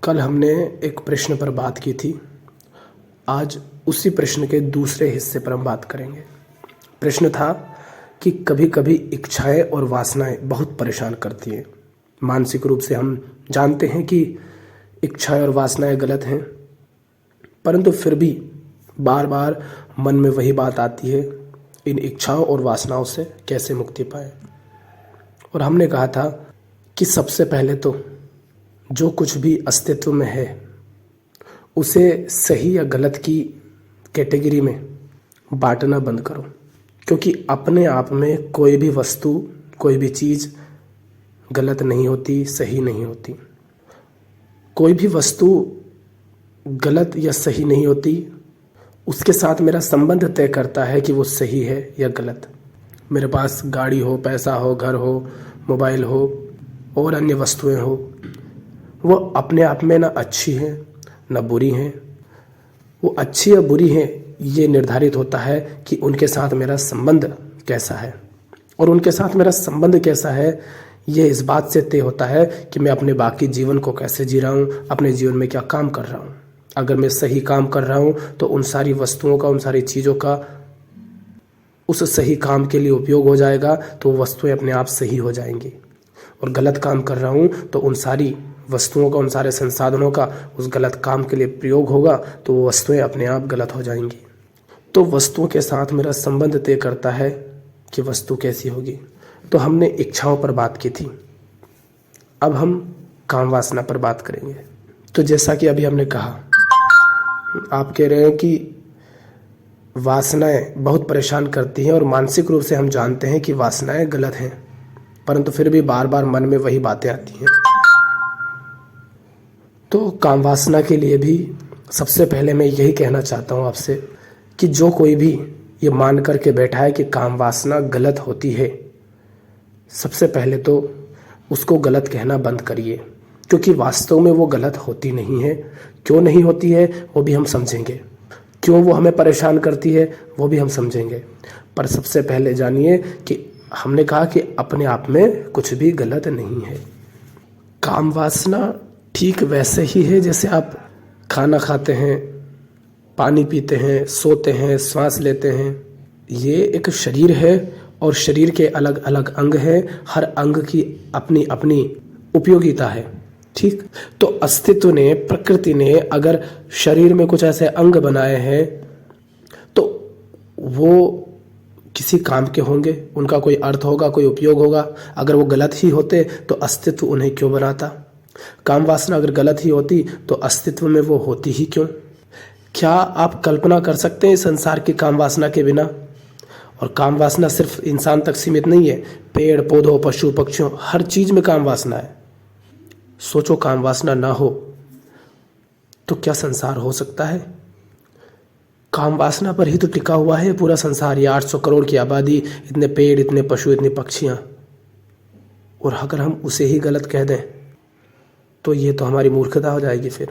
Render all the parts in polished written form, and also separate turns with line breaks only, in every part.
कल हमने एक प्रश्न पर बात की थी। आज उसी प्रश्न के दूसरे हिस्से पर हम बात करेंगे। प्रश्न था कि कभी कभी इच्छाएं और वासनाएं बहुत परेशान करती हैं। मानसिक रूप से हम जानते हैं कि इच्छाएं और वासनाएं गलत हैं, परंतु फिर भी बार बार मन में वही बात आती है, इन इच्छाओं और वासनाओं से कैसे मुक्ति पाएं। और हमने कहा था कि सबसे पहले तो जो कुछ भी अस्तित्व में है उसे सही या गलत की कैटेगरी में बांटना बंद करो, क्योंकि अपने आप में कोई भी वस्तु, कोई भी चीज़ गलत नहीं होती, सही नहीं होती। कोई भी वस्तु गलत या सही नहीं होती, उसके साथ मेरा संबंध तय करता है कि वो सही है या गलत। मेरे पास गाड़ी हो, पैसा हो, घर हो, मोबाइल हो और अन्य वस्तुएं हो, वो अपने आप में ना अच्छी हैं ना बुरी हैं। वो अच्छी या बुरी हैं ये निर्धारित होता है कि उनके साथ मेरा संबंध कैसा है, और उनके साथ मेरा संबंध कैसा है ये इस बात से तय होता है कि मैं अपने बाकी जीवन को कैसे जी रहा हूँ, अपने जीवन में क्या काम कर रहा हूँ। अगर मैं सही काम कर रहा हूँ तो उन सारी वस्तुओं का, उन सारी चीज़ों का उस सही काम के लिए उपयोग हो जाएगा, तो वो वस्तुएं अपने आप सही हो जाएंगी। और गलत काम कर रहा हूँ तो उन सारी वस्तुओं का, उन सारे संसाधनों का उस गलत काम के लिए प्रयोग होगा, तो वो वस्तुएं अपने आप गलत हो जाएंगी। तो वस्तुओं के साथ मेरा संबंध तय करता है कि वस्तु कैसी होगी। तो हमने इच्छाओं पर बात की थी, अब हम काम वासना पर बात करेंगे। तो जैसा कि अभी हमने कहा, आप कह रहे हैं कि वासनाएं बहुत परेशान करती हैं और मानसिक रूप से हम जानते हैं कि वासनाएं गलत हैं, परंतु फिर भी बार बार मन में वही बातें आती हैं। तो काम वासना के लिए भी सबसे पहले मैं यही कहना चाहता हूँ आपसे कि जो कोई भी ये मान करके बैठा है कि काम वासना गलत होती है, सबसे पहले तो उसको गलत कहना बंद करिए, क्योंकि वास्तव में वो गलत होती नहीं है। क्यों नहीं होती है वो भी हम समझेंगे, क्यों वो हमें परेशान करती है वो भी हम समझेंगे। पर सबसे पहले जानिए कि हमने कहा कि अपने आप में कुछ भी गलत नहीं है। काम वासना ठीक वैसे ही है जैसे आप खाना खाते हैं, पानी पीते हैं, सोते हैं, सांस लेते हैं। ये एक शरीर है और शरीर के अलग अलग अंग हैं, हर अंग की अपनी अपनी उपयोगिता है। ठीक, तो अस्तित्व ने, प्रकृति ने अगर शरीर में कुछ ऐसे अंग बनाए हैं तो वो किसी काम के होंगे, उनका कोई अर्थ होगा, कोई उपयोग होगा। अगर वो गलत ही होते तो अस्तित्व उन्हें क्यों बनाता। काम वासना अगर गलत ही होती तो अस्तित्व में वो होती ही क्यों। क्या आप कल्पना कर सकते हैं संसार की काम वासना के बिना। और काम वासना सिर्फ इंसान तक सीमित नहीं है, पेड़ पौधों, पशु पक्षियों, हर चीज में काम वासना है। सोचो, काम वासना ना हो तो क्या संसार हो सकता है। काम वासना पर ही तो टिका हुआ है पूरा संसार। ये 800 करोड़ की आबादी, इतने पेड़, इतने पशु, इतनी पक्षियां, और अगर हम उसे ही गलत कह दें तो ये तो हमारी मूर्खता हो जाएगी फिर।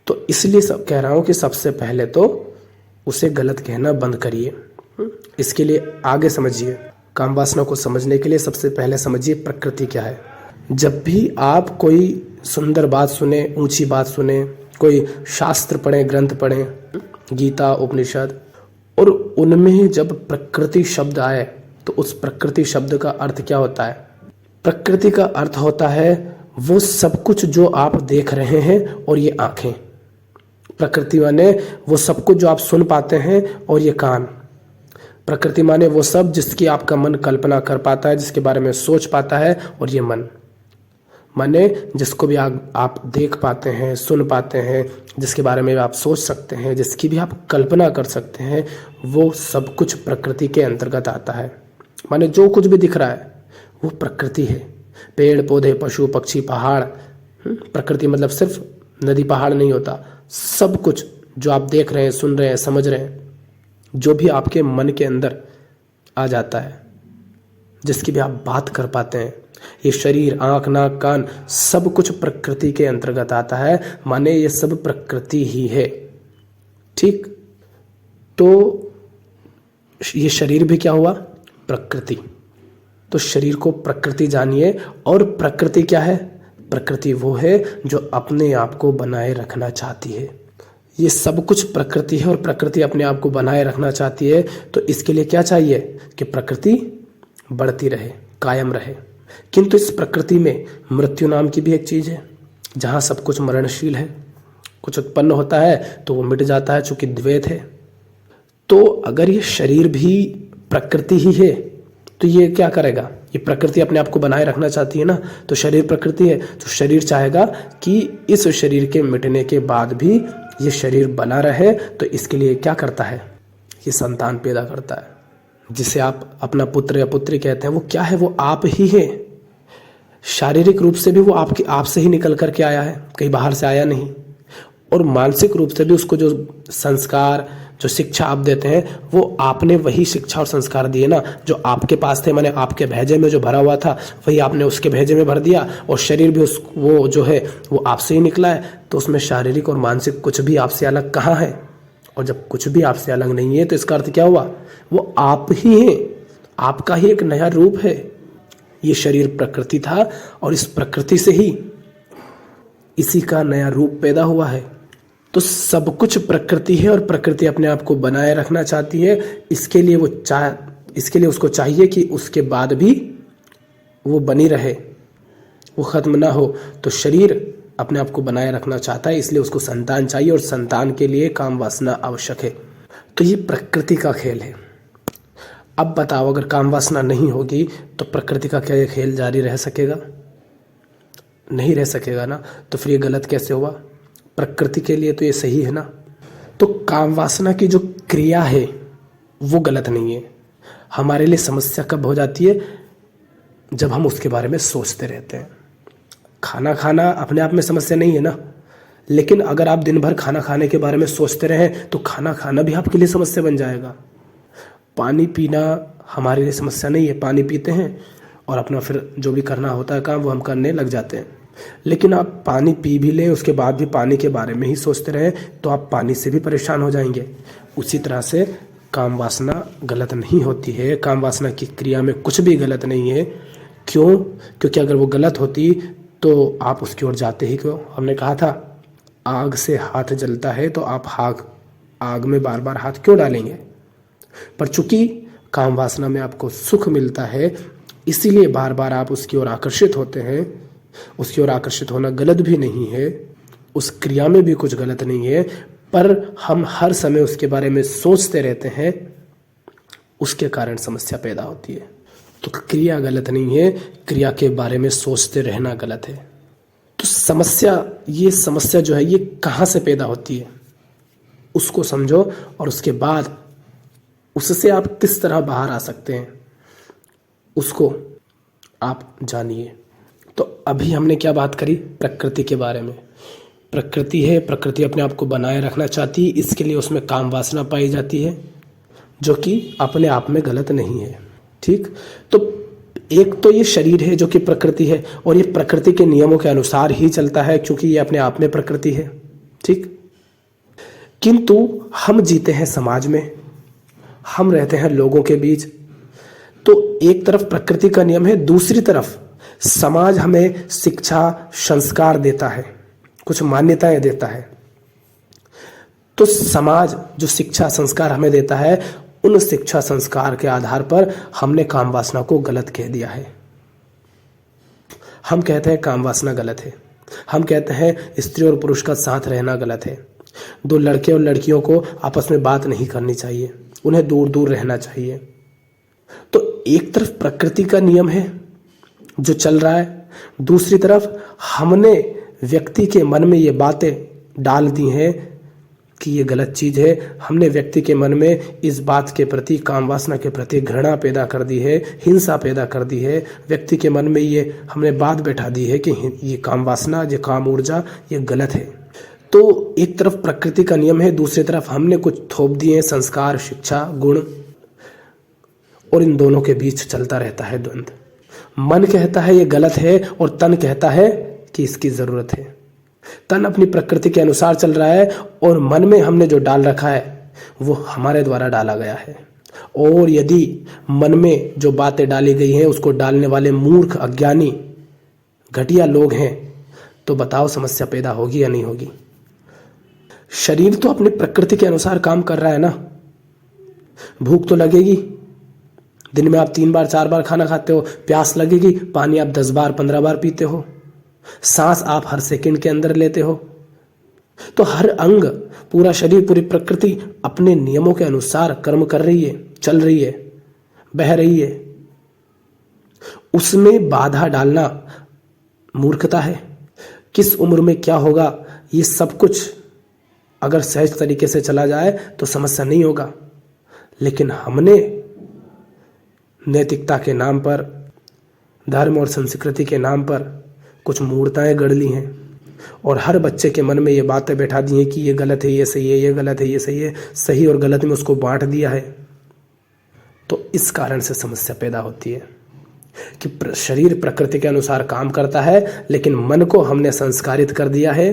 तो इसलिए सब कह रहा हूं कि सबसे पहले तो उसे गलत कहना बंद करिए। इसके लिए आगे समझिए, काम वासना को समझने के लिए सबसे पहले समझिए प्रकृति क्या है। जब भी आप कोई सुंदर बात सुने, ऊंची बात सुने, कोई शास्त्र पढ़ें, ग्रंथ पढ़ें, गीता, उपनिषद, और उनमें जब प्रकृति शब्द आए तो उस प्रकृति शब्द का अर्थ क्या होता है। प्रकृति का अर्थ होता है वो सब कुछ जो आप देख रहे हैं और ये आंखें। प्रकृति माने वो सब कुछ जो आप सुन पाते हैं और ये कान। प्रकृति माने वो सब जिसकी आपका मन कल्पना कर पाता है, जिसके बारे में सोच पाता है, और ये मन माने जिसको भी आप देख पाते हैं, सुन पाते हैं, जिसके बारे में आप सोच सकते हैं, जिसकी भी आप कल्पना कर सकते हैं, वो सब कुछ प्रकृति के अंतर्गत आता है। माने जो कुछ भी दिख रहा है वो प्रकृति है। पेड़ पौधे, पशु पक्षी, पहाड़। प्रकृति मतलब सिर्फ नदी पहाड़ नहीं होता, सब कुछ जो आप देख रहे हैं, सुन रहे हैं, समझ रहे हैं, जो भी आपके मन के अंदर आ जाता है, जिसकी भी आप बात कर पाते हैं, ये शरीर, आंख, नाक, कान, सब कुछ प्रकृति के अंतर्गत आता है। माने ये सब प्रकृति ही है। ठीक, तो ये शरीर भी क्या हुआ, प्रकृति। तो शरीर को प्रकृति जानिए। और प्रकृति क्या है, प्रकृति वो है जो अपने आप को बनाए रखना चाहती है। ये सब कुछ प्रकृति है और प्रकृति अपने आप को बनाए रखना चाहती है। तो इसके लिए क्या चाहिए कि प्रकृति बढ़ती रहे, कायम रहे। किंतु इस प्रकृति में मृत्यु नाम की भी एक चीज है, जहां सब कुछ मरणशील है। कुछ उत्पन्न होता है तो वो मिट जाता है, चूंकि द्वैत है। तो अगर ये शरीर भी प्रकृति ही है तो ये क्या करेगा? ये प्रकृति अपने आप को बनाए रखना चाहती है ना, तो शरीर प्रकृति है, तो शरीर चाहेगा कि इस शरीर के मिटने के बाद भी ये शरीर बना रहे। तो इसके लिए क्या करता है? ये संतान पैदा करता है, जिसे आप अपना पुत्र या पुत्री कहते हैं। वो क्या है? वो आप ही है। शारीरिक रूप से भी वो आप से ही निकल करके आया है, कहीं बाहर से आया नहीं। और मानसिक रूप से भी उसको जो संस्कार, जो शिक्षा आप देते हैं, वो आपने वही शिक्षा और संस्कार दिए ना, जो आपके पास थे। मैंने आपके भेजे में जो भरा हुआ था वही आपने उसके भेजे में भर दिया। और शरीर भी वो जो है वो आपसे ही निकला है। तो उसमें शारीरिक और मानसिक कुछ भी आपसे अलग कहाँ है? और जब कुछ भी आपसे अलग नहीं है तो इसका अर्थ क्या हुआ? वो आप ही है, आपका ही एक नया रूप है। ये शरीर प्रकृति था और इस प्रकृति से ही इसी का नया रूप पैदा हुआ है। तो सब कुछ प्रकृति है और प्रकृति अपने आप को बनाए रखना चाहती है। इसके लिए उसको चाहिए कि उसके बाद भी वो बनी रहे, वो खत्म ना हो। तो शरीर अपने आप को बनाए रखना चाहता है, इसलिए उसको संतान चाहिए और संतान के लिए काम वासना आवश्यक है। तो ये प्रकृति का खेल है। अब बताओ, अगर काम वासना नहीं होगी तो प्रकृति का क्या ये खेल जारी रह सकेगा? नहीं रह सकेगा ना। तो फिर ये गलत कैसे हुआ? प्रकृति के लिए तो ये सही है ना। तो काम वासना की जो क्रिया है वो गलत नहीं है। हमारे लिए समस्या कब हो जाती है? जब हम उसके बारे में सोचते रहते हैं। खाना खाना अपने आप में समस्या नहीं है ना, लेकिन अगर आप दिन भर खाना खाने के बारे में सोचते रहें तो खाना खाना भी आपके लिए समस्या बन जाएगा। पानी पीना हमारे लिए समस्या नहीं है, पानी पीते हैं और अपना फिर जो भी करना होता है काम वो हम करने लग जाते हैं। लेकिन आप पानी पी भी लें, उसके बाद भी पानी के बारे में ही सोचते रहें तो आप पानी से भी परेशान हो जाएंगे। उसी तरह से काम वासना गलत नहीं होती है। काम वासना की क्रिया में कुछ भी गलत नहीं है। क्यों? क्योंकि अगर वो गलत होती तो आप उसकी ओर जाते ही क्यों? हमने कहा था आग से हाथ जलता है तो आप आग में बार बार हाथ क्यों डालेंगे? पर चूंकि काम वासना में आपको सुख मिलता है, इसीलिए बार बार आप उसकी ओर आकर्षित होते हैं। उसकी ओर आकर्षित होना गलत भी नहीं है, उस क्रिया में भी कुछ गलत नहीं है, पर हम हर समय उसके बारे में सोचते रहते हैं, उसके कारण समस्या पैदा होती है। तो क्रिया गलत नहीं है, क्रिया के बारे में सोचते रहना गलत है। तो ये समस्या जो है ये कहाँ से पैदा होती है उसको समझो, और उसके बाद उससे आप किस तरह बाहर आ सकते हैं उसको आप जानिए। तो अभी हमने क्या बात करी? प्रकृति के बारे में। प्रकृति है, प्रकृति अपने आप को बनाए रखना चाहती है, इसके लिए उसमें काम वासना पाई जाती है, जो कि अपने आप में गलत नहीं है। ठीक, तो एक तो ये शरीर है जो कि प्रकृति है और ये प्रकृति के नियमों के अनुसार ही चलता है, क्योंकि ये अपने आप में प्रकृति है। ठीक, किंतु हम जीते हैं समाज में, हम रहते हैं लोगों के बीच। तो एक तरफ प्रकृति का नियम है, दूसरी तरफ समाज हमें शिक्षा संस्कार देता है, कुछ मान्यताएं देता है। तो समाज जो शिक्षा संस्कार हमें देता है, उन शिक्षा संस्कार के आधार पर हमने काम वासना को गलत कह दिया है। हम कहते हैं काम वासना गलत है। हम कहते हैं स्त्री और पुरुष का साथ रहना गलत है। दो लड़के और लड़कियों को आपस में बात नहीं करनी चाहिए, उन्हें दूर दूर रहना चाहिए। तो एक तरफ प्रकृति का नियम है जो चल रहा है, दूसरी तरफ हमने व्यक्ति के मन में ये बातें डाल दी हैं कि ये गलत चीज है। हमने व्यक्ति के मन में इस बात के प्रति, काम वासना के प्रति घृणा पैदा कर दी है, हिंसा पैदा कर दी है। व्यक्ति के मन में ये हमने बात बैठा दी है कि ये काम वासना, ये काम ऊर्जा, ये गलत है। तो एक तरफ प्रकृति का नियम है, दूसरी तरफ हमने कुछ थोप दिए संस्कार, शिक्षा, गुण, और इन दोनों के बीच चलता रहता है द्वंद्व। मन कहता है ये गलत है और तन कहता है कि इसकी जरूरत है। तन अपनी प्रकृति के अनुसार चल रहा है और मन में हमने जो डाल रखा है वो हमारे द्वारा डाला गया है। और यदि मन में जो बातें डाली गई हैं उसको डालने वाले मूर्ख, अज्ञानी, घटिया लोग हैं, तो बताओ समस्या पैदा होगी या नहीं होगी? शरीर तो अपनी प्रकृति के अनुसार काम कर रहा है ना। भूख तो लगेगी, दिन में आप 3 बार 4 बार खाना खाते हो, प्यास लगेगी, पानी आप 10 बार 15 बार पीते हो, सांस आप हर सेकंड के अंदर लेते हो। तो हर अंग, पूरा शरीर, पूरी प्रकृति अपने नियमों के अनुसार कर्म कर रही है, चल रही है, बह रही है। उसमें बाधा डालना मूर्खता है। किस उम्र में क्या होगा, ये सब कुछ अगर सहज तरीके से चला जाए तो समस्या नहीं होगा। लेकिन हमने नैतिकता के नाम पर, धर्म और संस्कृति के नाम पर कुछ मूर्ताएं गढ़ ली हैं और हर बच्चे के मन में ये बातें बैठा दी हैं कि ये गलत है, ये सही है, ये गलत है, ये सही है। सही और गलत में उसको बांट दिया है। तो इस कारण से समस्या पैदा होती है कि शरीर प्रकृति के अनुसार काम करता है, लेकिन मन को हमने संस्कारित कर दिया है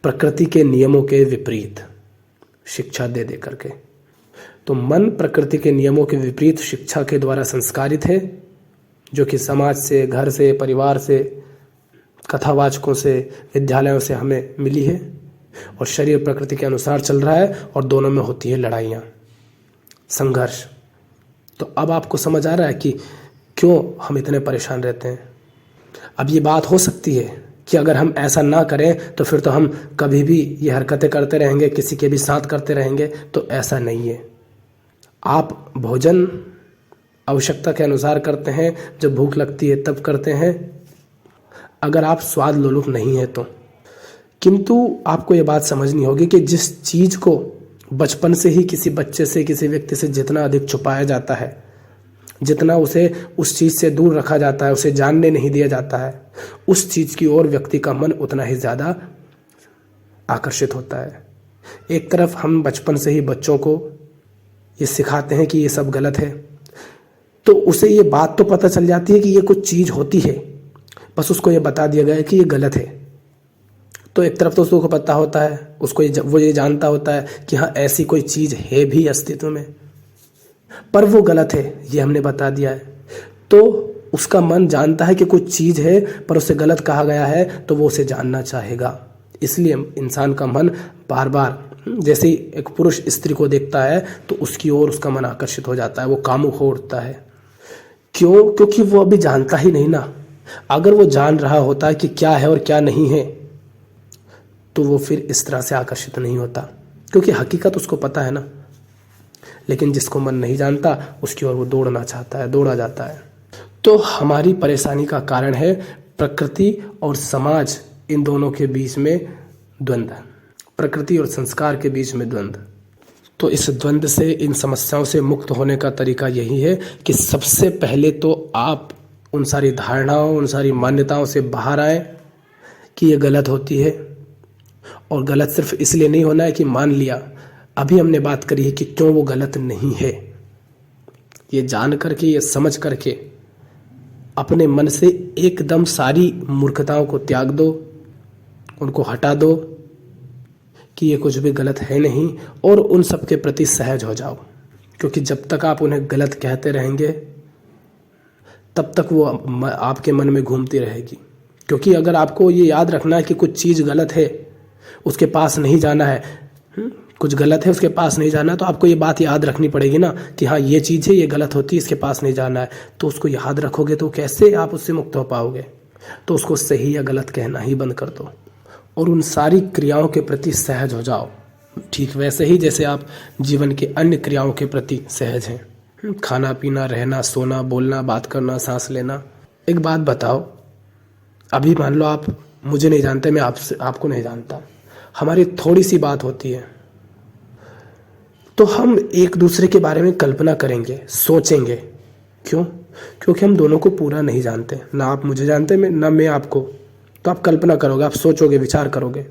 प्रकृति के नियमों के विपरीत, शिक्षा दे दे करके। तो मन प्रकृति के नियमों के विपरीत शिक्षा के द्वारा संस्कारित है, जो कि समाज से, घर से, परिवार से, कथावाचकों से, विद्यालयों से हमें मिली है। और शरीर प्रकृति के अनुसार चल रहा है और दोनों में होती है लड़ाइयाँ, संघर्ष। तो अब आपको समझ आ रहा है कि क्यों हम इतने परेशान रहते हैं। अब ये बात हो सकती है कि अगर हम ऐसा ना करें तो फिर तो हम कभी भी ये हरकतें करते रहेंगे, किसी के भी साथ करते रहेंगे। तो ऐसा नहीं है। आप भोजन आवश्यकता के अनुसार करते हैं, जब भूख लगती है तब करते हैं, अगर आप स्वाद लोलुप नहीं है तो। किंतु आपको ये बात समझनी होगी कि जिस चीज़ को बचपन से ही किसी बच्चे से, किसी व्यक्ति से जितना अधिक छुपाया जाता है, जितना उसे उस चीज़ से दूर रखा जाता है, उसे जानने नहीं दिया जाता है, उस चीज़ की ओर व्यक्ति का मन उतना ही ज़्यादा आकर्षित होता है। एक तरफ हम बचपन से ही बच्चों को ये सिखाते हैं कि ये सब गलत है, तो उसे ये बात तो पता चल जाती है कि ये कुछ चीज़ होती है, बस उसको ये बता दिया गया है कि ये गलत है। तो एक तरफ तो उसको पता होता है, उसको वो ये जानता होता है कि हाँ ऐसी कोई चीज़ है भी अस्तित्व में, पर वो गलत है, ये हमने बता दिया है। तो उसका मन जानता है कि कुछ चीज़ है पर उसे गलत कहा गया है, तो वो उसे जानना चाहेगा। इसलिए इंसान का मन बार बार, जैसे ही एक पुरुष स्त्री को देखता है तो उसकी ओर उसका मन आकर्षित हो जाता है, वो कामुक हो उठता है। क्यों? क्योंकि वो अभी जानता ही नहीं ना। अगर वो जान रहा होता है कि क्या है और क्या नहीं है, तो वो फिर इस तरह से आकर्षित नहीं होता, क्योंकि हकीकत उसको पता है ना। लेकिन जिसको मन नहीं जानता उसकी ओर वो दौड़ना चाहता है, दौड़ा जाता है। तो हमारी परेशानी का कारण है प्रकृति और समाज, इन दोनों के बीच में द्वंद्व, प्रकृति और संस्कार के बीच में द्वंद्व। तो इस द्वंद्व से, इन समस्याओं से मुक्त होने का तरीका यही है कि सबसे पहले तो आप उन सारी धारणाओं, उन सारी मान्यताओं से बाहर आए कि ये गलत होती है। और गलत सिर्फ इसलिए नहीं होना है कि मान लिया, अभी हमने बात करी है कि क्यों वो गलत नहीं है। ये जान करके, ये समझ करके अपने मन से एकदम सारी मूर्खताओं को त्याग दो, उनको हटा दो कि ये कुछ भी गलत है नहीं, और उन सब के प्रति सहज हो जाओ। क्योंकि जब तक आप उन्हें गलत कहते रहेंगे तब तक वो आपके मन में घूमती रहेगी। क्योंकि अगर आपको ये याद रखना है कि कुछ चीज़ गलत है, उसके पास नहीं जाना है, कुछ गलत है उसके पास नहीं जाना है, तो आपको ये बात याद रखनी पड़ेगी ना कि हाँ ये चीज़ है, ये गलत होती है, इसके पास नहीं जाना है। तो उसको याद रखोगे तो कैसे आप उससे मुक्त हो पाओगे? तो उसको सही या गलत कहना ही बंद कर दो और उन सारी क्रियाओं के प्रति सहज हो जाओ, ठीक वैसे ही जैसे आप जीवन के अन्य क्रियाओं के प्रति सहज हैं। खाना पीना, रहना, सोना, बोलना, बात करना, सांस लेना। एक बात बताओ, अभी मान लो आप मुझे नहीं जानते, मैं आपको नहीं जानता, हमारी थोड़ी सी बात होती है तो हम एक दूसरे के बारे में कल्पना करेंगे, सोचेंगे। क्यों? क्योंकि हम दोनों को पूरा नहीं जानते, ना आप मुझे जानते, ना मैं आपको। तो आप कल्पना करोगे, आप सोचोगे, विचार करोगे।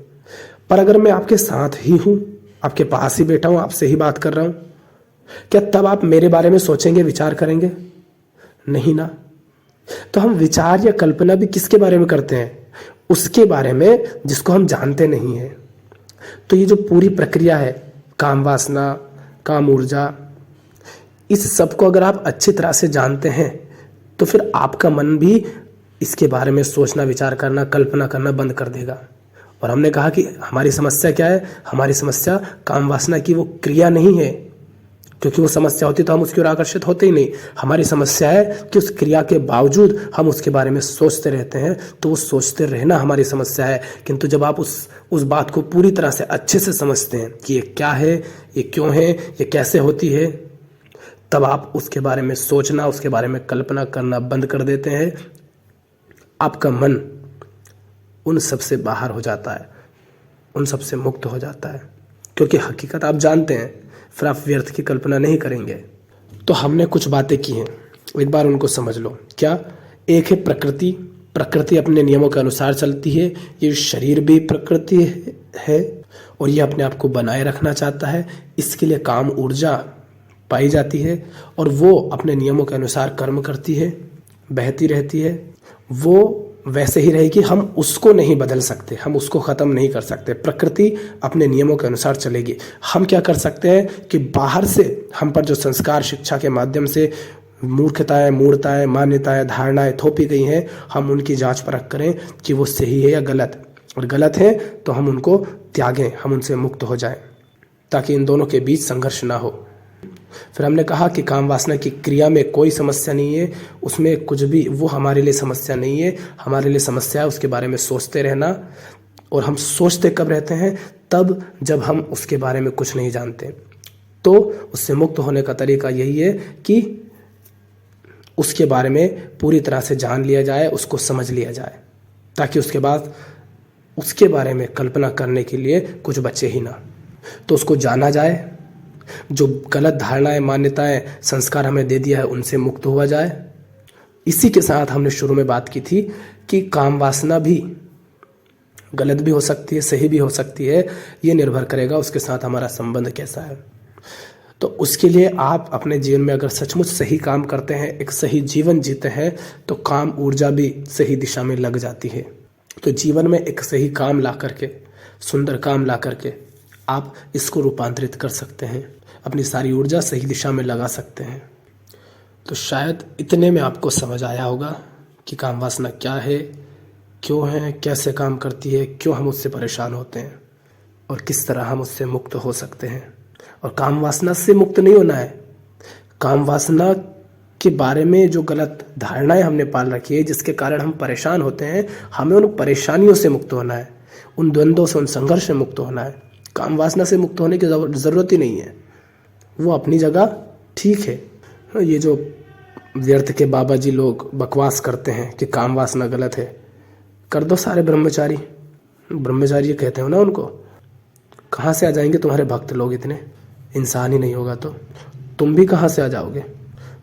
पर अगर मैं आपके साथ ही हूँ, आपके पास ही बैठा हूँ, आपसे ही बात कर रहा हूँ, क्या तब आप मेरे बारे में सोचेंगे, विचार करेंगे? नहीं ना। तो हम विचार या कल्पना भी किसके बारे में करते हैं? उसके बारे में जिसको हम जानते नहीं हैं। तो ये जो पूरी प्रक्रिया है, काम वासना, काम ऊर्जा, इस सब को अगर आप अच्छी तरह से जानते हैं तो फिर आपका मन भी इसके बारे में सोचना, विचार करना, कल्पना करना बंद कर देगा। और हमने कहा कि हमारी समस्या क्या है? हमारी समस्या काम वासना की वो क्रिया नहीं है, क्योंकि वो समस्या होती तो हम उसकी ओर आकर्षित होते ही नहीं। हमारी समस्या है कि उस क्रिया के बावजूद हम उसके बारे में सोचते रहते हैं, तो वो सोचते रहना हमारी समस्या है। किंतु जब आप उस बात को पूरी तरह से अच्छे से समझते हैं कि ये क्या है, ये क्यों है, ये कैसे होती है, तब आप उसके बारे में सोचना, उसके बारे में कल्पना करना बंद कर देते हैं। आपका मन उन सब से बाहर हो जाता है, उन सब से मुक्त हो जाता है, क्योंकि हकीकत आप जानते हैं, फिर आप व्यर्थ की कल्पना नहीं करेंगे। तो हमने कुछ बातें की हैं, एक बार उनको समझ लो। क्या? एक है प्रकृति। प्रकृति अपने नियमों के अनुसार चलती है। ये शरीर भी प्रकृति है और ये अपने आप को बनाए रखना चाहता है। इसके लिए काम ऊर्जा पाई जाती है और वो अपने नियमों के अनुसार कर्म करती है, बहती रहती है। वो वैसे ही रहेगी, हम उसको नहीं बदल सकते, हम उसको ख़त्म नहीं कर सकते। प्रकृति अपने नियमों के अनुसार चलेगी। हम क्या कर सकते हैं कि बाहर से हम पर जो संस्कार, शिक्षा के माध्यम से मूर्खताएं, मूढ़ताएं, मान्यताएं, धारणाएं थोपी गई हैं, हम उनकी जांच परख करें कि वो सही है या गलत। और गलत है तो हम उनको त्यागें, हम उनसे मुक्त हो जाएं, ताकि इन दोनों के बीच संघर्ष ना हो। फिर हमने कहा कि काम वासना की क्रिया में कोई समस्या नहीं है, उसमें कुछ भी, वो हमारे लिए समस्या नहीं है। हमारे लिए समस्या है उसके बारे में सोचते रहना। और हम सोचते कब रहते हैं? तब जब हम उसके बारे में कुछ नहीं जानते। तो उससे मुक्त होने का तरीका यही है कि उसके बारे में पूरी तरह से जान लिया जाए, उसको समझ लिया जाए, ताकि उसके बाद उसके बारे में कल्पना करने के लिए कुछ बचे ही ना। तो उसको जाना जाए, जो गलत धारणाएं, मान्यताएं, संस्कार हमें दे दिया है, उनसे मुक्त हुआ जाए। इसी के साथ हमने शुरू में बात की थी कि काम वासना भी गलत भी हो सकती है, सही भी हो सकती है। ये निर्भर करेगा उसके साथ हमारा संबंध कैसा है। तो उसके लिए आप अपने जीवन में अगर सचमुच सही काम करते हैं, एक सही जीवन जीते हैं, तो काम ऊर्जा भी सही दिशा में लग जाती है। तो जीवन में एक सही काम ला करके, सुंदर काम ला करके आप इसको रूपांतरित कर सकते हैं, अपनी सारी ऊर्जा सही दिशा में लगा सकते हैं। तो शायद इतने में आपको समझ आया होगा कि काम वासना क्या है, क्यों है, कैसे काम करती है, क्यों हम उससे परेशान होते हैं और किस तरह हम उससे मुक्त हो सकते हैं। और काम वासना से मुक्त नहीं होना है, काम वासना के बारे में जो गलत धारणाएं हमने पाल रखी है, जिसके कारण हम परेशान होते हैं, हमें उन परेशानियों से मुक्त होना है, उन द्वंद्वों से, उन संघर्ष से मुक्त होना है। काम वासना से मुक्त होने की ज़रूरत ही नहीं है, वो अपनी जगह ठीक है। ये जो व्यर्थ के बाबा जी लोग बकवास करते हैं कि काम वासना गलत है, कर दो सारे ब्रह्मचारी। ब्रह्मचारी कहते हो ना उनको। कहाँ से आ जाएंगे तुम्हारे भक्त लोग? इतने इंसान ही नहीं होगा तो तुम भी कहाँ से आ जाओगे?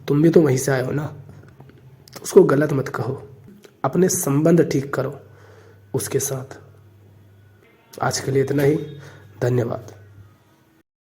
तुम भी तो वहीं से आए हो ना। तो उसको गलत मत कहो, अपने संबंध ठीक करो उसके साथ। आज के लिए इतना ही, धन्यवाद।